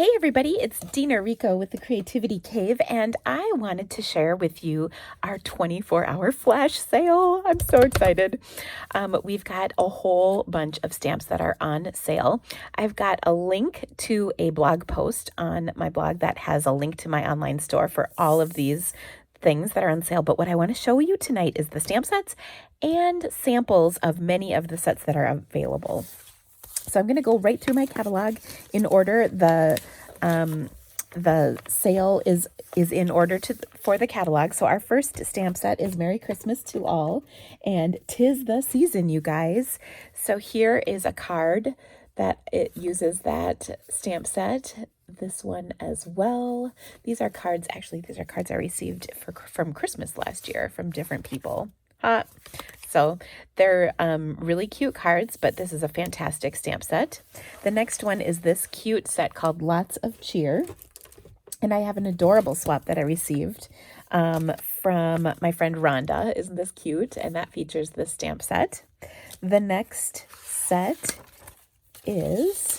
Hey everybody, it's Dina Rico with the Creativity Cave, and I wanted to share with you our 24-hour flash sale. I'm so excited. We've got a whole bunch of stamps that are on sale. I've got a link to a blog post on my blog that has a link to my online store for all of these things that are on sale. But what I want to show you tonight is the stamp sets and samples of many of the sets that are available. So I'm going to go right through my catalog in order. The sale is in order for the catalog. So our first stamp set is Merry Christmas to All, and 'tis the season, you guys. So here is a card that it uses that stamp set. This one as well. These are cards I received from Christmas last year from different people. So they're really cute cards, but this is a fantastic stamp set. The next one is this cute set called Lots of Cheer. And I have an adorable swap that I received from my friend Rhonda. Isn't this cute? And that features this stamp set. The next set is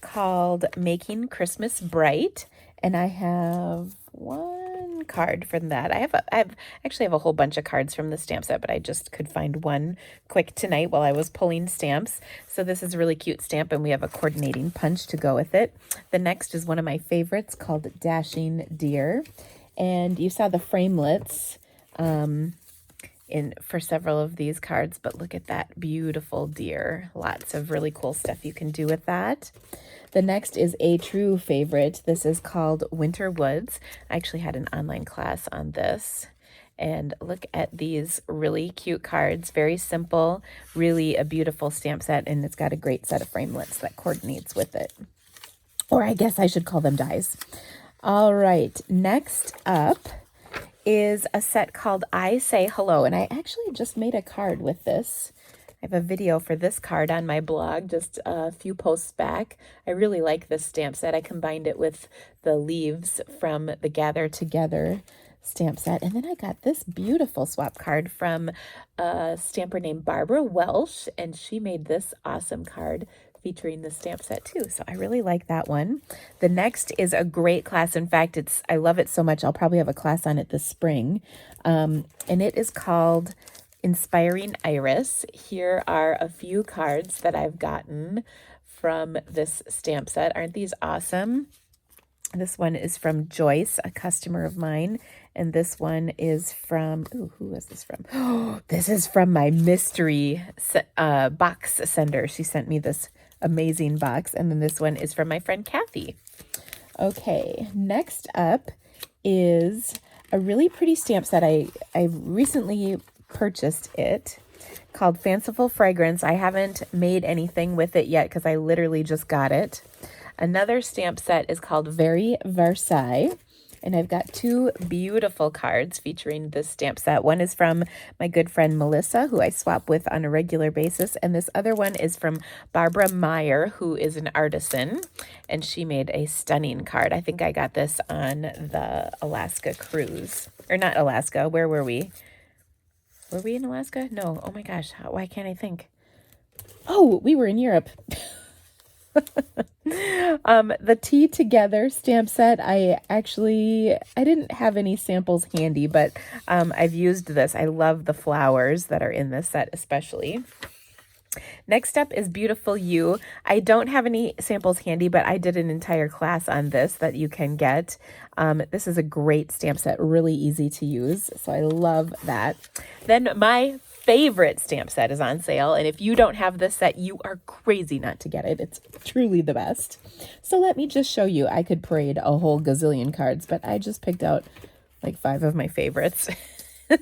called Making Christmas Bright. And I have one card from that. I actually have a whole bunch of cards from the stamp set, but I just could find one quick tonight while I was pulling stamps. So this is a really cute stamp, and we have a coordinating punch to go with it. The next is one of my favorites called Dashing Deer. And you saw the framelits for several of these cards, but look at that beautiful deer. Lots of really cool stuff you can do with that. The next is a true favorite. This is called Winter Woods. I actually had an online class on this. And look at these really cute cards. Very simple, really a beautiful stamp set, and it's got a great set of framelits that coordinates with it. Or I guess I should call them dies. All right, next up is a set called I Say Hello, and I actually just made a card with this. I have a video for this card on my blog just a few posts back. I really like this stamp set. I combined it with the leaves from the Gather Together stamp set. And then I got this beautiful swap card from a stamper named Barbara Welsh, and she made this awesome card featuring the stamp set too. So I really like that one. The next is a great class. In fact, I love it so much. I'll probably have a class on it this spring. And it is called Inspiring Iris. Here are a few cards that I've gotten from this stamp set. Aren't these awesome? This one is from Joyce, a customer of mine. And this one is from, who is this from? Oh, this is from my mystery box sender. She sent me this amazing box. And then this one is from my friend Kathy. Okay, next up is a really pretty stamp set. I recently purchased it, called Fanciful Fragrance. I haven't made anything with it yet because I literally just got it. Another stamp set is called Very Versailles, and I've got two beautiful cards featuring this stamp set. One is from my good friend Melissa, who I swap with on a regular basis, and this other one is from Barbara Meyer, who is an artisan, and she made a stunning card. I think I got this on the Alaska cruise. Or not Alaska, where were we? Were we in Alaska? No. Oh my gosh. Why can't I think? Oh, we were in Europe. The Tea Together stamp set. I didn't have any samples handy, but I've used this. I love the flowers that are in this set especially. Next up is Beautiful You. I don't have any samples handy, but I did an entire class on this that you can get. This is a great stamp set, really easy to use, so I love that. Then my favorite stamp set is on sale, and if you don't have this set, you are crazy not to get it. It's truly the best. So let me just show you. I could parade a whole gazillion cards, but I just picked out like 5 of my favorites.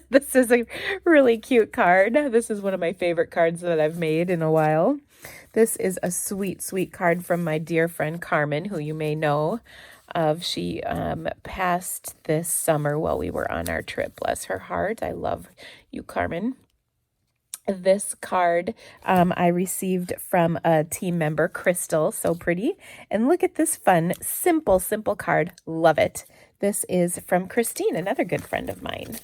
This is a really cute card. This is one of my favorite cards that I've made in a while. This is a sweet, sweet card from my dear friend Carmen, who you may know of. She passed this summer while we were on our trip. Bless her heart. I love you, Carmen. This card I received from a team member, Crystal. So pretty. And look at this fun, simple card. Love it. This is from Christine, another good friend of mine.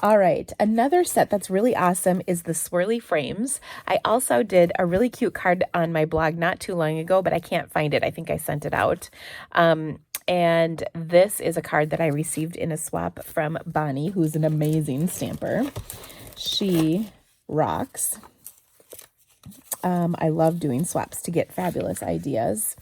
All right, another set that's really awesome is the swirly frames. I also did a really cute card on my blog not too long ago, but I can't find it. I think I sent it out. And this is a card that I received in a swap from Bonnie, who's an amazing stamper. She rocks. I love doing swaps to get fabulous ideas.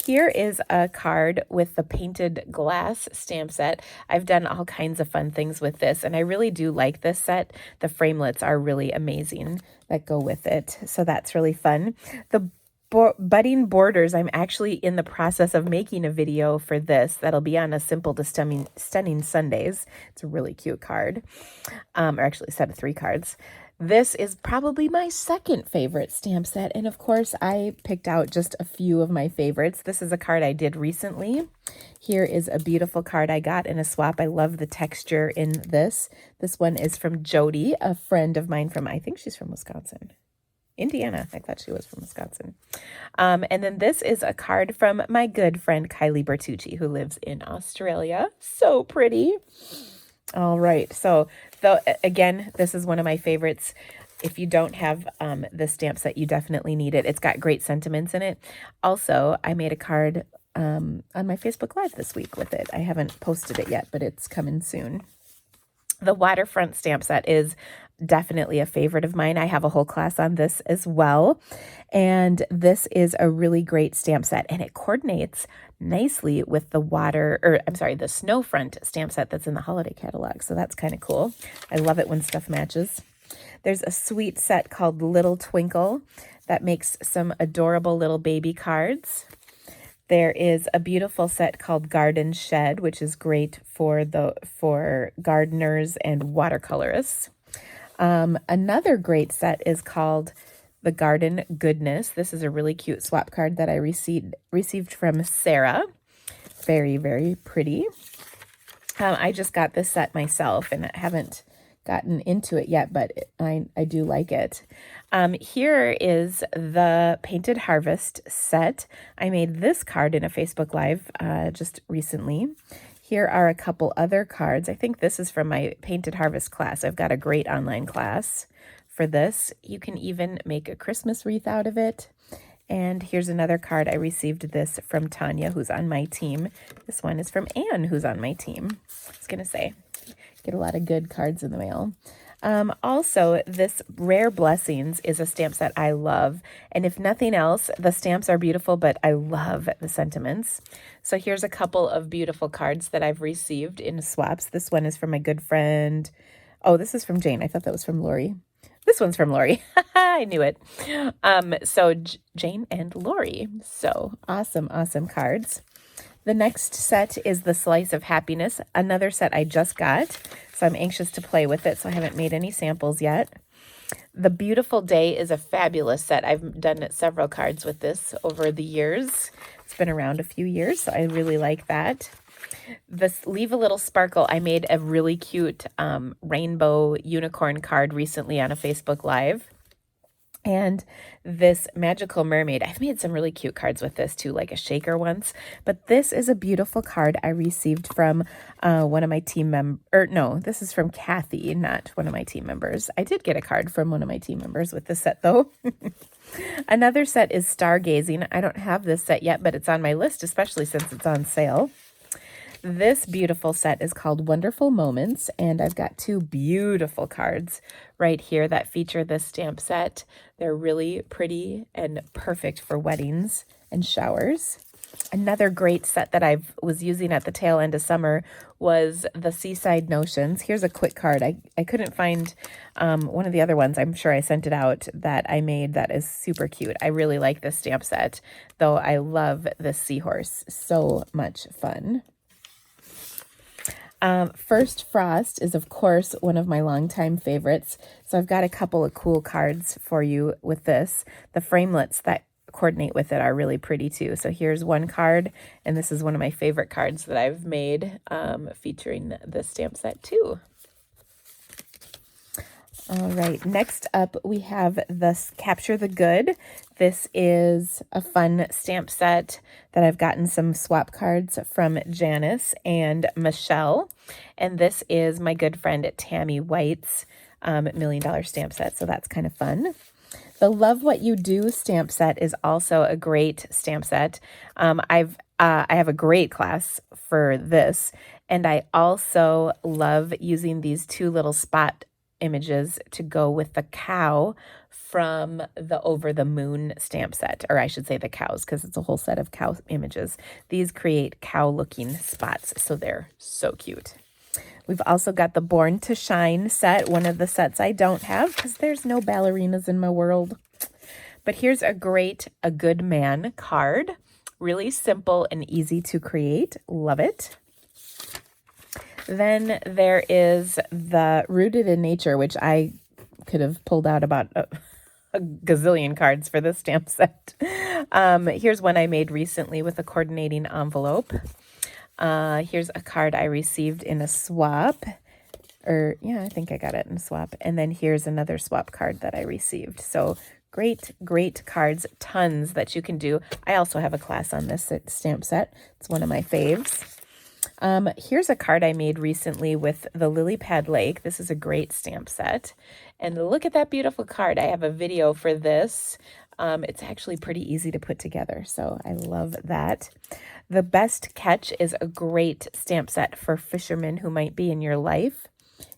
Here is a card with the painted glass stamp set. I've done all kinds of fun things with this, and I really do like this set. The framelits are really amazing that go with it, so that's really fun. The budding borders, I'm actually in the process of making a video for this that'll be on a Simple to Stunning Sundays. It's a really cute card, or actually a set of 3 cards. This is probably my second favorite stamp set, and of course I picked out just a few of my favorites. This is a card I did recently. Here is a beautiful card I got in a swap. I love the texture in this. This one is from Jody, a friend of mine from, I think she's from Wisconsin. Indiana. I thought she was from Wisconsin. And then this is a card from my good friend Kylie Bertucci, who lives in Australia. So pretty. All right, so again, this is one of my favorites. If you don't have the stamp set, you definitely need it. It's got great sentiments in it. Also, I made a card on my Facebook Live this week with it. I haven't posted it yet, but it's coming soon. The Waterfront Stamp Set is definitely a favorite of mine. I have a whole class on this as well. And this is a really great stamp set, and it coordinates nicely with the the Snowfront stamp set that's in the holiday catalog. So that's kind of cool. I love it when stuff matches. There's a sweet set called Little Twinkle that makes some adorable little baby cards. There is a beautiful set called Garden Shed, which is great for gardeners and watercolorists. Another great set is called the Garden Goodness. This is a really cute swap card that I received from Sarah. Very, very pretty. I just got this set myself and I haven't gotten into it yet, but I do like it. Here is the Painted Harvest set. I made this card in a Facebook Live just recently. Here are a couple other cards. I think this is from my Painted Harvest class. I've got a great online class for this. You can even make a Christmas wreath out of it. And here's another card. I received this from Tanya, who's on my team. This one is from Anne, who's on my team. I was going to say, get a lot of good cards in the mail. Also, this Rare Blessings is a stamp set I love. And if nothing else, the stamps are beautiful, but I love the sentiments. So here's a couple of beautiful cards that I've received in swaps. This one is from my good friend. Oh, this is from Jane. I thought that was from Lori. This one's from Lori. I knew it. So Jane and Lori. So awesome, awesome cards. The next set is the Slice of Happiness, another set I just got, so I'm anxious to play with it, so I haven't made any samples yet. The Beautiful Day is a fabulous set. I've done several cards with this over the years. It's been around a few years, so I really like that. This Leave a Little Sparkle, I made a really cute rainbow unicorn card recently on a Facebook Live. And this Magical Mermaid, I've made some really cute cards with this too, like a shaker once. But this is a beautiful card I received from one of my team members. No, this is from Kathy, not one of my team members. I did get a card from one of my team members with this set though. Another set is Stargazing. I don't have this set yet, but it's on my list, especially since it's on sale. This beautiful set is called Wonderful Moments, and I've got 2 beautiful cards right here that feature this stamp set. They're really pretty and perfect for weddings and showers. Another great set that I was using at the tail end of summer was the Seaside Notions. Here's a quick card. I couldn't find one of the other ones. I'm sure I sent it out that I made that is super cute. I really like this stamp set, though I love this seahorse. So much fun. First Frost is, of course, one of my longtime favorites. So I've got a couple of cool cards for you with this. The framelits that coordinate with it are really pretty too. So here's one card, and this is one of my favorite cards that I've made featuring this stamp set too. All right, next up we have the Capture the Good. This is a fun stamp set that I've gotten some swap cards from Janice and Michelle. And this is my good friend Tammy White's $1 Million stamp set. So that's kind of fun. The Love What You Do stamp set is also a great stamp set. I have a great class for this, and I also love using these two little spot images to go with the cow from the Over the Moon stamp set, or I should say the cows, because it's a whole set of cow images. These create cow-looking spots, so they're so cute. We've also got the Born to Shine set, one of the sets I don't have because there's no ballerinas in my world. But here's a great A Good Man card. Really simple and easy to create. Love it. Then there is the Rooted in Nature, which I could have pulled out about a gazillion cards for this stamp set. Here's one I made recently with a coordinating envelope. Here's a card I received in a swap. I think I got it in a swap. And then here's another swap card that I received. So great cards, tons that you can do. I also have a class on this stamp set. It's one of my faves. Here's a card I made recently with the Lily Pad Lake. This is a great stamp set. And look at that beautiful card. I have a video for this. It's actually pretty easy to put together, so I love that. The Best Catch is a great stamp set for fishermen who might be in your life.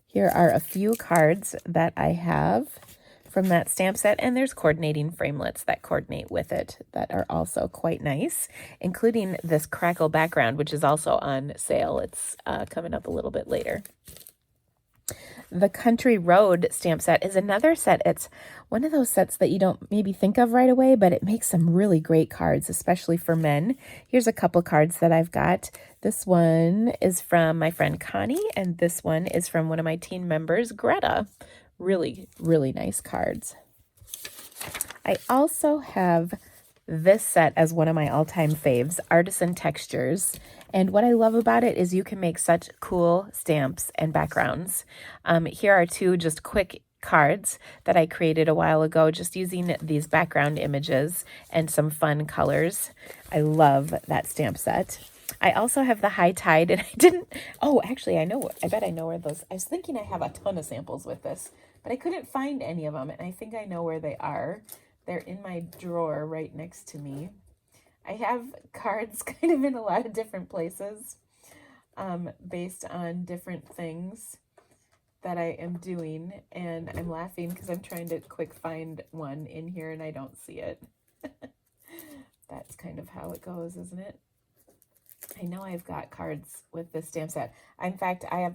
Here are a few cards that I have from that stamp set, and there's coordinating framelits that coordinate with it that are also quite nice, including this crackle background, which is also on sale. It's coming up a little bit later. The Country Road stamp set is another set. It's one of those sets that you don't maybe think of right away, but it makes some really great cards, especially for men. Here's a couple cards that I've got. This one is from my friend Connie, and this one is from one of my team members, Greta. Really, really nice cards. I also have this set as one of my all-time faves, Artisan Textures. And what I love about it is you can make such cool stamps and backgrounds. Here are two just quick cards that I created a while ago, just using these background images and some fun colors. I love that stamp set. I also have the High Tide, and actually, I bet I know where those, I was thinking I have a ton of samples with this, but I couldn't find any of them, and I think I know where they are. They're in my drawer right next to me. I have cards kind of in a lot of different places, based on different things that I am doing, and I'm laughing because I'm trying to quick find one in here and I don't see it. That's kind of how it goes, isn't it? I know I've got cards with this stamp set. In fact, I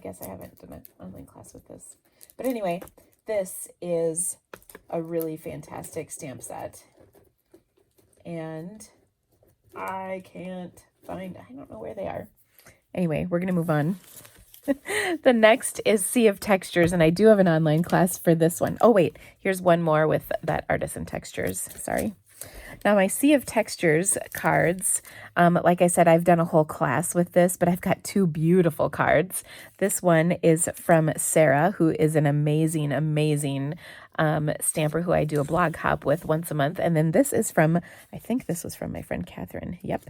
guess I haven't done an online class with this. But anyway, this is a really fantastic stamp set. And I don't know where they are. Anyway, we're going to move on. The next is Sea of Textures, and I do have an online class for this one. Oh, wait, here's one more with that Artisan Textures. Sorry. Now, my Sea of Textures cards, like I said, I've done a whole class with this, but I've got two beautiful cards. This one is from Sarah, who is an amazing, amazing stamper who I do a blog hop with once a month. And then this is I think this was from my friend Catherine. Yep.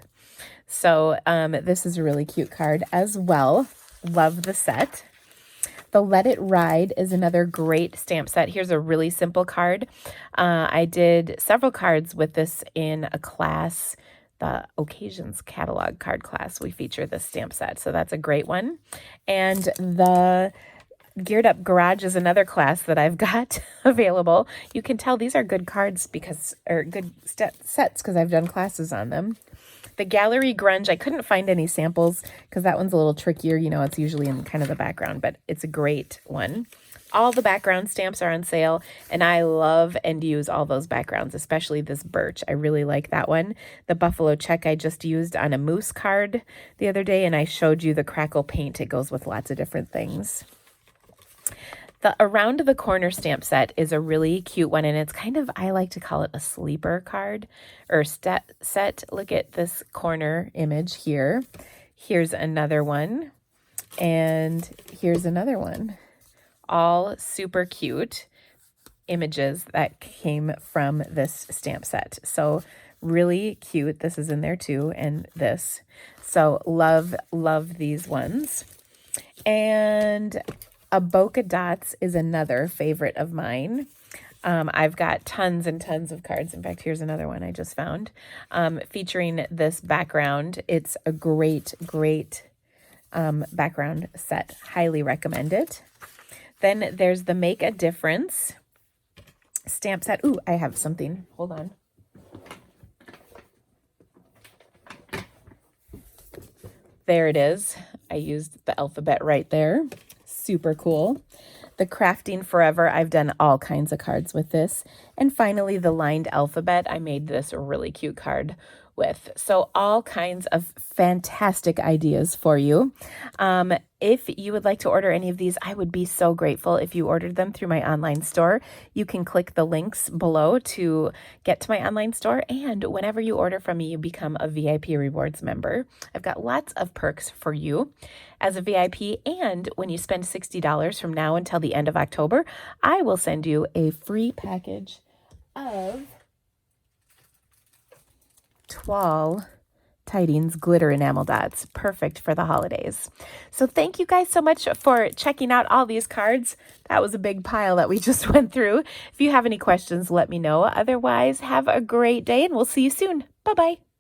So this is a really cute card as well. Love the set. The Let It Ride is another great stamp set. Here's a really simple card. I did several cards with this in a class, the Occasions Catalog card class. We feature this stamp set, so that's a great one. And the Geared Up Garage is another class that I've got available. You can tell these are good cards good sets because I've done classes on them. The Gallery Grunge, I couldn't find any samples because that one's a little trickier. It's usually in kind of the background, but it's a great one. All the background stamps are on sale, and I love and use all those backgrounds, especially this birch. I really like that one. The Buffalo Check I just used on a moose card the other day, and I showed you the Crackle Paint. It goes with lots of different things. The Around the Corner stamp set is a really cute one, and it's kind of, I like to call it a sleeper card or set. Look at this corner image here. Here's another one, and here's another one. All super cute images that came from this stamp set. So really cute. This is in there too, and this. So love these ones. And a bokeh dots is another favorite of mine. I've got tons and tons of cards. In fact, here's another one I just found featuring this background. It's a great background set. Highly recommend it. Then there's the Make a Difference stamp set. Ooh, I have something. Hold on. There it is. I used the alphabet right there. Super cool. The Crafting Forever. I've done all kinds of cards with this. And finally, the lined alphabet. I made this really cute card with. So all kinds of fantastic ideas for you. If you would like to order any of these, I would be so grateful if you ordered them through my online store. You can click the links below to get to my online store. And whenever you order from me, you become a VIP Rewards member. I've got lots of perks for you as a VIP. And when you spend $60 from now until the end of October, I will send you a free package of Toile Tidings glitter enamel dots. Perfect for the holidays. So thank you guys so much for checking out all these cards. That was a big pile that we just went through. If you have any questions, let me know. Otherwise, have a great day and we'll see you soon. Bye-bye.